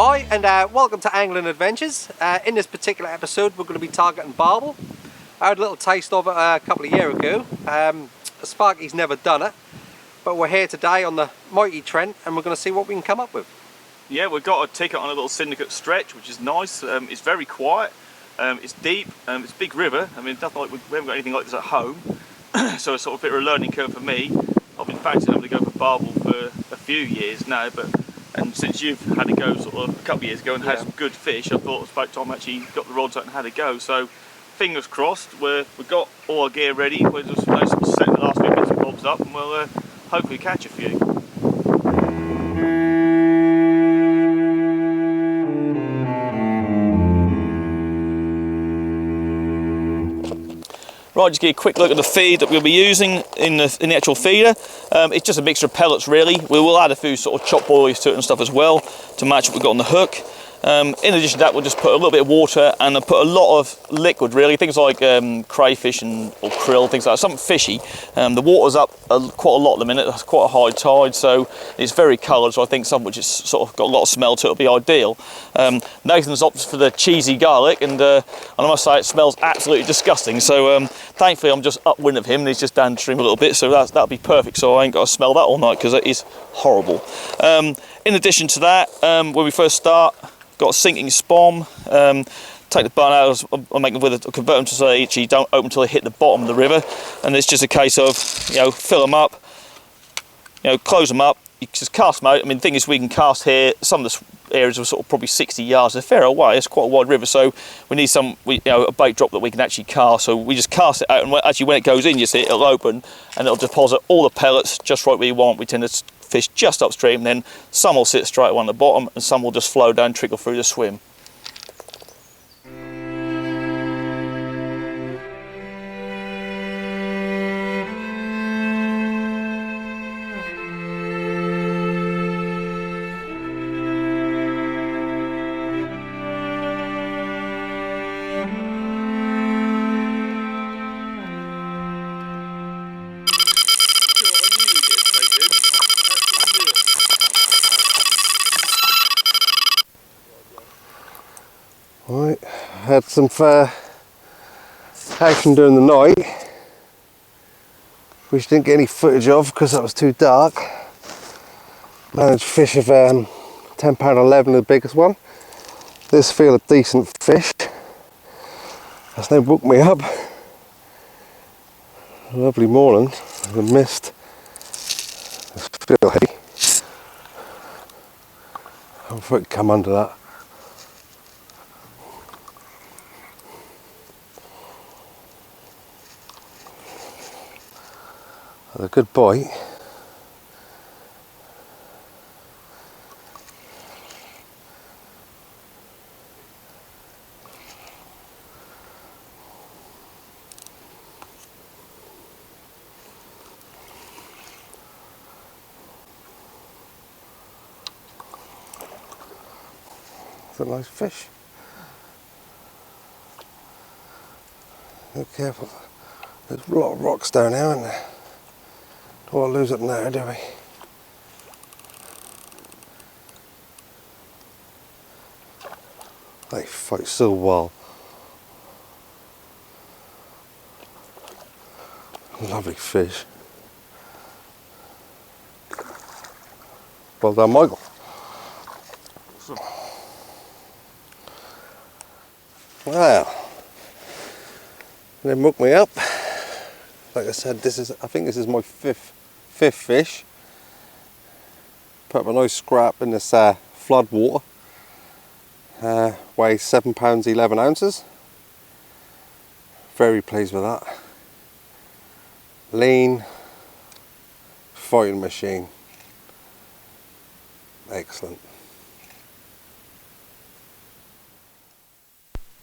Hi, and welcome to Angling Adventures. In this particular episode, we're going to be targeting barbel. I had a little taste of it a couple of years ago. Sparky's never done it, but we're here today on the mighty Trent, and we're going to see what we can come up with. Yeah, we've got a ticket on a little syndicate stretch, which is nice. It's very quiet. It's deep. It's a big river. I mean, it's nothing like we haven't got anything like this at home, so it's sort of a bit of a learning curve for me. I've been fancying having to go for barbel for a few years now, and since you've had a go sort of a couple of years ago and had some good fish, I thought it was about time I actually got the rods out and had a go. So fingers crossed, we've got all our gear ready. We're just setting the last few bits and bobs up, and we'll hopefully catch a few. Right, just give you a quick look at the feed that we'll be using in the actual feeder. It's just a mixture of pellets really. We will add a few sort of chopped boilies to it and stuff as well to match what we've got on the hook. In addition to that, we'll just put a little bit of water and put a lot of liquid really, things like crayfish or krill, things like that, something fishy. The water's up quite a lot at the minute, it's quite a high tide, so it's very coloured, so I think something which is sort of got a lot of smell to it will be ideal. Nathan's opted for the cheesy garlic, and I must say it smells absolutely disgusting, so thankfully I'm just upwind of him and he's just downstream a little bit, so that'll be perfect, so I ain't got to smell that all night because it is horrible. In addition to that, when we first start, got a sinking spom. Take the bun out, I'll make them with a convert them to so they actually don't open until they hit the bottom of the river, and it's just a case of fill them up, close them up. You just cast them out. I mean, the thing is, we can cast here. Some of the areas are sort of probably 60 yards. It's a fair away. It's quite a wide river, so we need a bait drop that we can actually cast. So we just cast it out, and actually when it goes in, you see it'll open and it'll deposit all the pellets just right where you want. We tend to fish just upstream, then some will sit straight on the bottom and some will just flow down, trickle through the swim. Right, had some action during the night, which didn't get any footage of because that was too dark. Managed to fish of £10.11, the biggest one. This feel a decent fish. That's no book me up. Lovely morning. The mist. It's still heavy. Hopefully it can come under that. A good bite. It's a nice fish. Be careful. There's a lot of rocks down here, isn't there? Don't want to lose it now, do we? They fight so well. Lovely fish. Well done, Michael. Awesome. Well, they mucked me up. Like I said, I think this is my fifth fish. Put up a nice scrap in this flood water. Weighs £7 11 ounces. Very pleased with that. Lean, fighting machine. Excellent.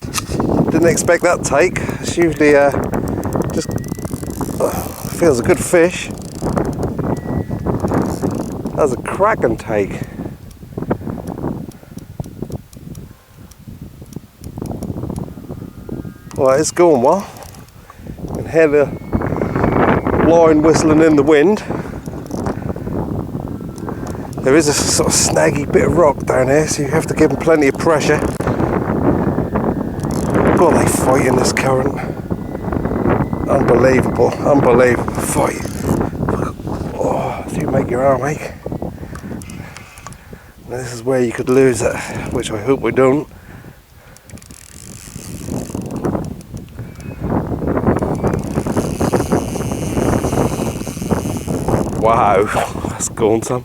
Didn't expect that take. It's usually just feels a good fish. That's a cracking take. Well, it's going well. You can hear the line whistling in the wind. There is a sort of snaggy bit of rock down here, so you have to give them plenty of pressure. God, they fight in this current. Unbelievable, unbelievable fight. Oh, do you make your arm ache? Now this is where you could lose it, which I hope we don't. Wow, that's gone some.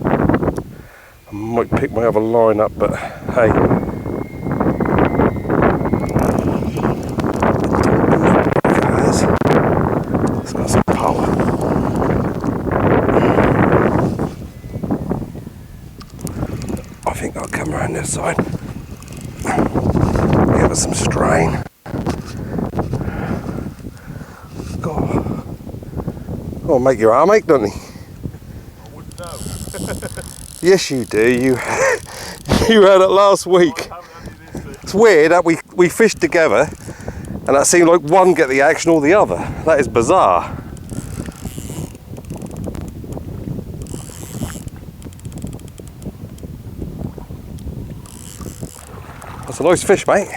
I might pick my other line up, but hey. It's got some power. I think I'll come around this side. Give it some strain. God. Oh, make your arm ache, doesn't he? I wouldn't know. Yes, you do. You had it last week. It's weird that we fished together, and that seemed like one get the action or the other. That is bizarre. That's a nice fish, mate.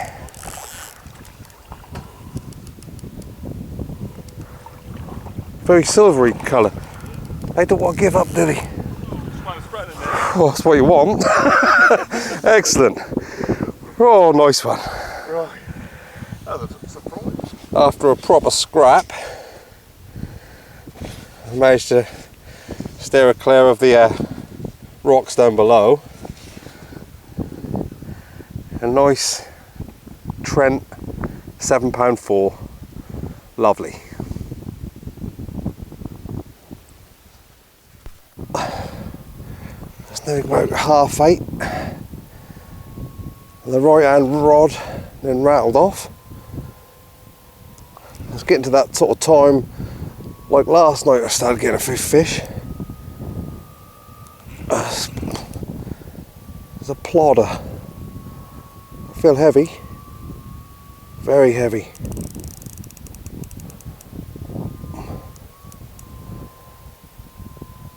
Very silvery colour. They don't want to give up, do they? Oh, that's what you want. Excellent. Oh, nice one. Right. That was a surprise. After a proper scrap, I managed to steer clear of the rocks down below. A nice Trent 7#4. Lovely. It's now about 8:30. The right hand rod then rattled off. It's getting to that sort of time, like last night I started getting a few fish. There's a plodder. I feel heavy, very heavy.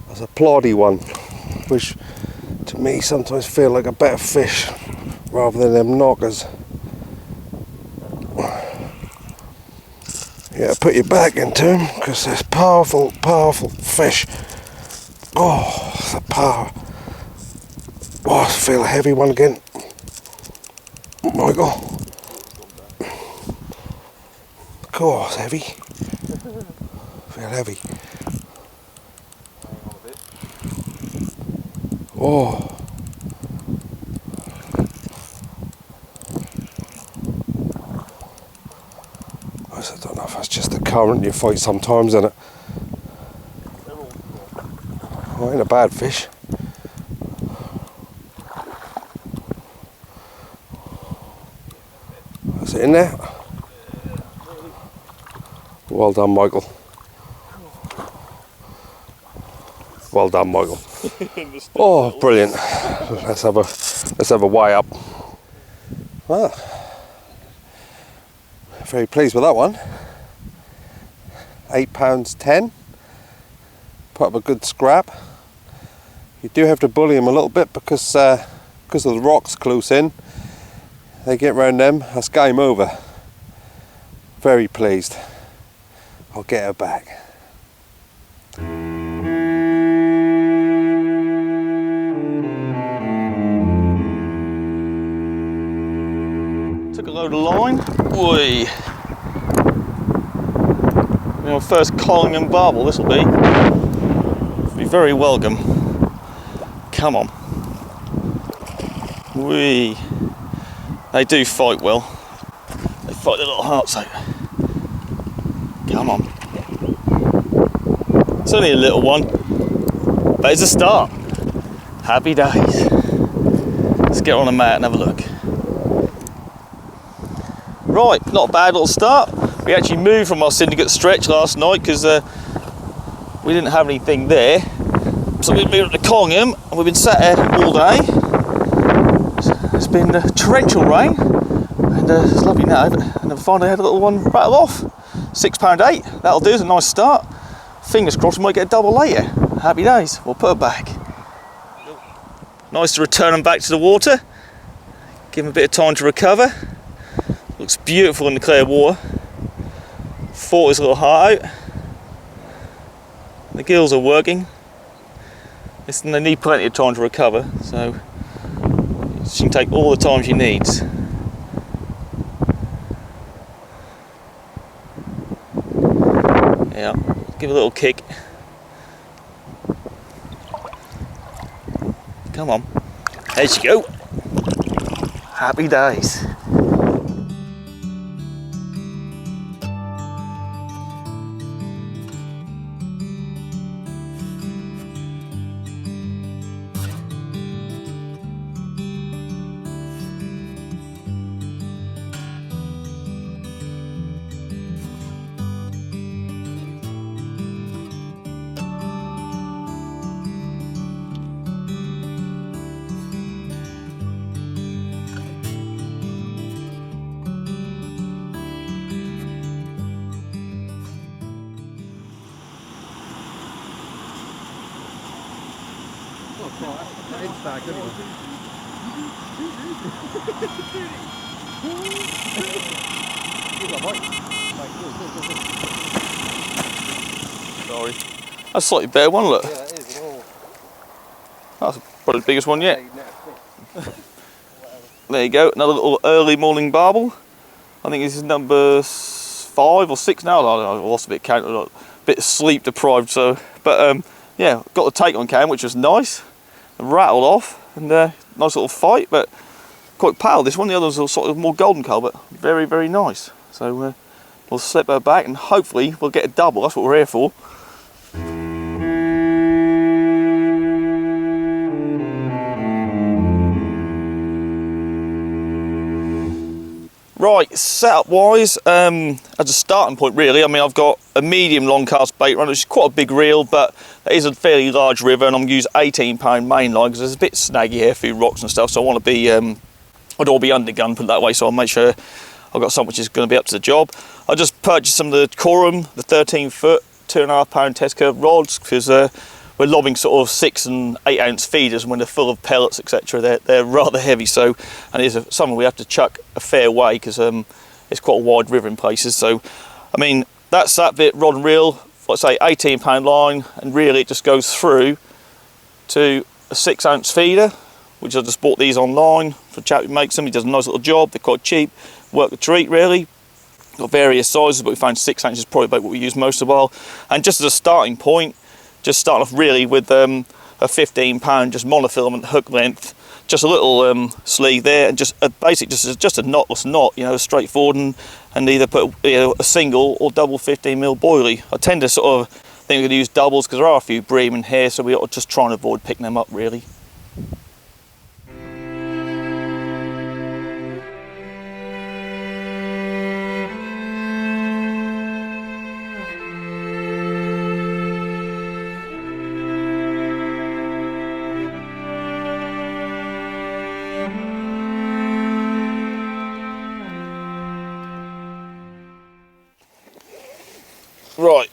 There's a ploddy one, which to me sometimes feel like a better fish rather than them knockers. Yeah, put your back into them because there's powerful, powerful fish. Oh, the power. Oh, I feel a heavy one again. Michael. Oh, it's heavy. Feel heavy. Oh. I don't know if that's just the current you fight sometimes, isn't it? Oh, ain't a bad fish. Is it in there? Well done, Michael. Well done, Michael. Oh, brilliant. Let's have a weigh up. Ah. Very pleased with that one. £8.10. Put up a good scrap. You do have to bully them a little bit because of the rocks close in. They get round them, that's game over. Very pleased. I'll get her back. Took a load of line. Oi. My first coling and barbel, this will be. Be very welcome. Come on. Wee. They do fight well. They fight their little hearts out. Come on. It's only a little one, but it's a start. Happy days. Let's get on the mat and have a look. Right, not a bad little start. We actually moved from our syndicate stretch last night because we didn't have anything there. So we moved to Collingham and we've been sat here all day. It's been torrential rain and it's lovely now. And I finally had a little one rattle off. £6.8, that'll do, it's a nice start. Fingers crossed we might get a double later. Happy days, we'll put her back. Nice to return them back to the water. Give them a bit of time to recover. Looks beautiful in the clear water. Fought his little heart out. The gills are working. They need plenty of time to recover, so she can take all the time she needs. Yeah, give a little kick. Come on, there she go. Happy days. Sorry. That's slightly better one, look. Yeah, it is. That's probably the biggest one yet. There you go, another little early morning barbel. I think this is number 5 or 6 now. I don't know, I lost a bit of count, a bit sleep deprived, so. But yeah, got the take on cam, which was nice. Rattled off, and nice little fight, but quite pale this one. The others are sort of more golden colour, but very, very nice. So we'll slip her back and hopefully we'll get a double. That's what we're here for. Right, setup wise, as a starting point really, I mean I've got a medium long cast bait run, which is quite a big reel, but it is a fairly large river, and I'm going to use 18-pound main line because there's a bit snaggy here, a few rocks and stuff, so I want to be, I don't want to be undergun, put it that way, so I'll make sure I've got something which is going to be up to the job. I just purchased some of the Corum, the 13-foot, 2.5-pound test curve rods, because we're lobbing sort of 6 and 8 ounce feeders, and when they're full of pellets, etc., they're rather heavy. So, and it's something we have to chuck a fair way because it's quite a wide river in places. So, I mean, that's that bit rod and reel. Let's say 18-pound line, and really it just goes through to a 6 ounce feeder, which I just bought these online for a chap who makes them. He does a nice little job. They're quite cheap. Work the treat really. Got various sizes, but we found 6 ounces is probably about what we use most of the while. And just as a starting point, just starting off really with a 15-pound just monofilament hook length, just a little sleeve there, and just a basic, just a knotless knot, you know, straightforward, and either put a single or double 15mm boilie. I tend to sort of think we're going to use doubles because there are a few bream in here, so we ought to just try and avoid picking them up really. Right,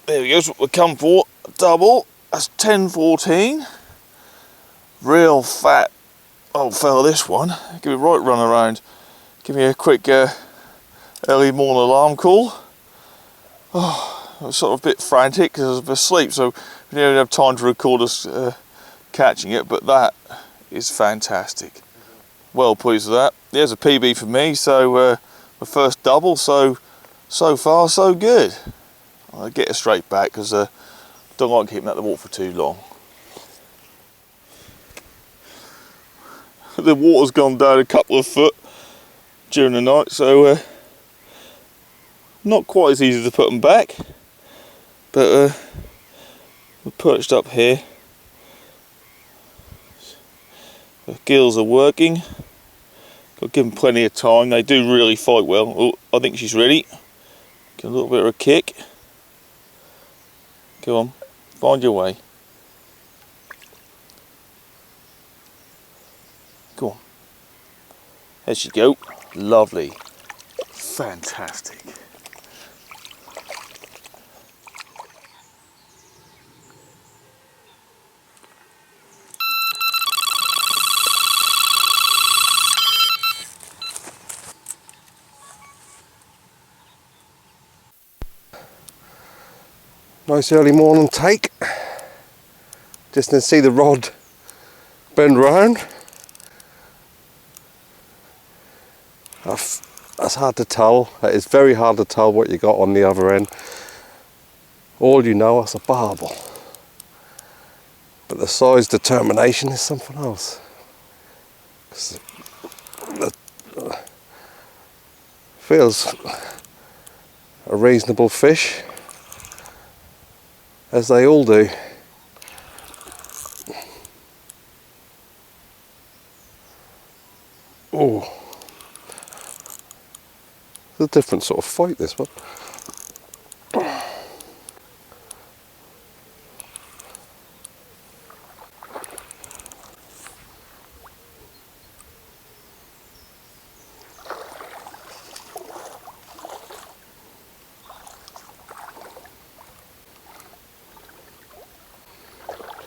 there we go, that's what we come for, double, that's 10-14, real fat old fella this one, give it a right run around, give me a quick early morning alarm call. Oh, I was sort of a bit frantic because I was asleep, so we didn't have time to record us catching it, but that is fantastic. Well pleased with that. There's a PB for me, so my first double, so far so good. I'll get her straight back because I don't like keeping that in the water for too long. The water's gone down a couple of foot during the night, so not quite as easy to put them back, but we're perched up here. The gills are working. Got to give them plenty of time. They do really fight well. Oh, I think she's ready. Get a little bit of a kick. Go on, find your way. Go on. There she go. Lovely. Fantastic. Nice early morning take. Just to see the rod bend round. That's hard to tell. It's very hard to tell what you got on the other end. All you know is a barbel. But the size determination is something else. Feels a reasonable fish, as they all do. Oh, it's a different sort of fight, this one.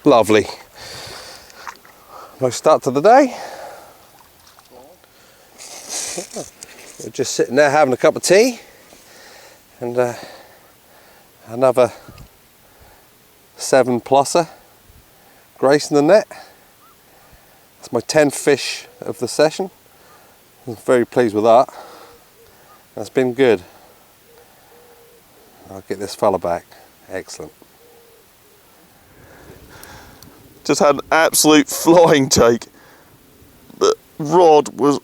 Lovely. Nice start to the day. We're just sitting there having a cup of tea and another 7-plusser gracing the net. That's my 10th fish of the session. I'm very pleased with that. That's been good. I'll get this fella back. Excellent. Just had an absolute flying take. The rod was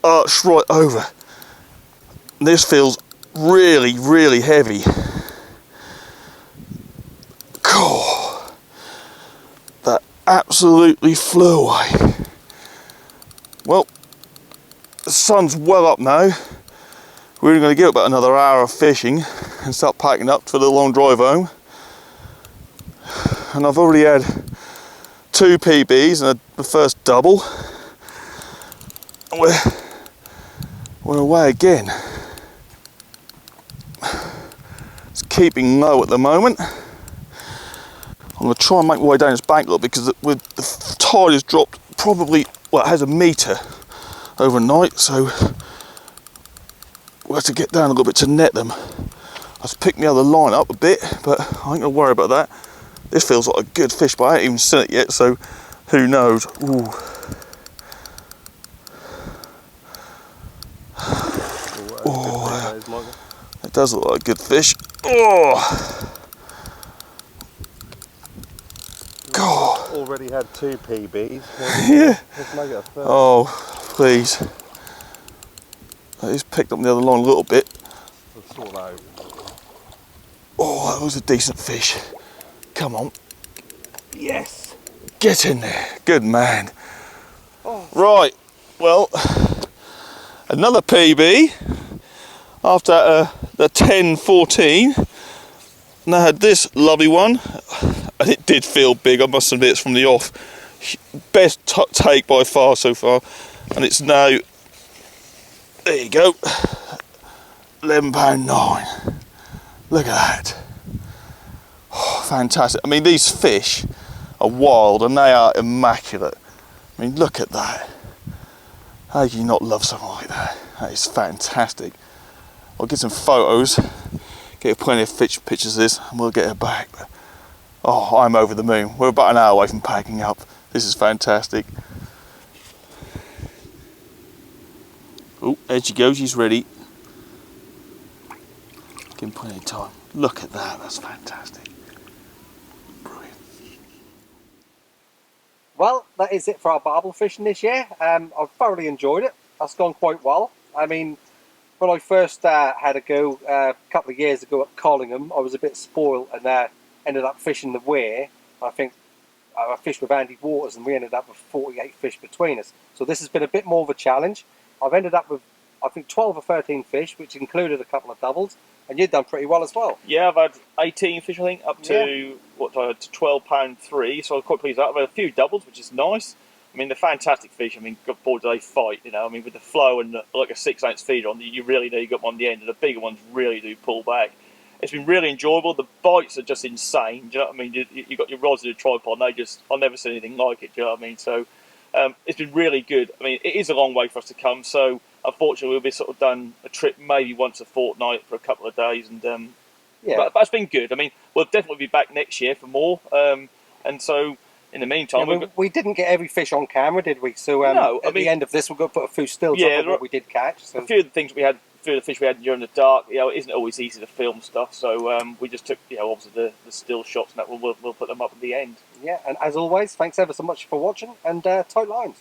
arched right over. This feels really, really heavy. God, that absolutely flew away. Well, the sun's well up now. We're going to get about another hour of fishing and start packing up for the long drive home. And I've already had 2 PBs and the first double. And we're away again. It's keeping low at the moment. I'm going to try and make my way down this bank a little because the tide has dropped probably, well, it has a metre overnight, so we'll have to get down a little bit to net them. I was picking the other line up a bit, but I ain't going to worry about that. This feels like a good fish, but I haven't even seen it yet, so who knows. Ooh. Oh, it does look like a good fish. Oh, God. Already had 2 PBs. Yeah. Let's make it a third. Oh, please. I just picked up the other line a little bit. Let's sort that out. Oh, that was a decent fish. Come on. Yes. Get in there. Good man. Oh. Right. Well, another PB after the 10-14. And I had this lovely one, and it did feel big, I must admit. It's from the off. Best take by far so far, and it's now, there you go, £11.9. Look at that. Oh, fantastic. I mean, these fish are wild and they are immaculate. I mean, look at that. How can you not love something like that? That is fantastic. I'll get some photos, get plenty of pictures of this, and we'll get her back. But, oh, I'm over the moon. We're about an hour away from packing up. This is fantastic. Oh, there she goes, she's ready. Give him plenty of time. Look at that, that's fantastic. Brilliant. Well, that is it for our barbel fishing this year. I've thoroughly enjoyed it. That's gone quite well. I mean, when I first had a go a couple of years ago at Collingham, I was a bit spoiled and ended up fishing the Weir. I think I fished with Andy Waters and we ended up with 48 fish between us. So this has been a bit more of a challenge. I've ended up with, I think, 12 or 13 fish, which included a couple of doubles, and you've done pretty well as well. Yeah, I've had 18 fish, I think, up to to £12.3, so I'm quite pleased with that. I've had a few doubles, which is nice. I mean, they're fantastic fish. I mean, good boy, do they fight, you know. I mean, with the flow and like a 6-ounce feeder on, you really know you got one on the end, and the bigger ones really do pull back. It's been really enjoyable. The bites are just insane. Do you know what I mean? You got your rods in a tripod, and I've never seen anything like it. Do you know what I mean? So it's been really good. I mean, it is a long way for us to come. So unfortunately, we'll be sort of done a trip maybe once a fortnight for a couple of days, and Yeah. But it's been good. I mean, we'll definitely be back next year for more. And so, in the meantime, we didn't get every fish on camera, did we? So no, at the end of this, we're going to put a few stills yeah, up of what we did catch. So. a few of the things we had, a few of the fish we had during the dark, you know, it isn't always easy to film stuff. So we just took, you know, obviously the still shots, and that we'll put them up at the end. Yeah, and as always, thanks ever so much for watching, and tight lines.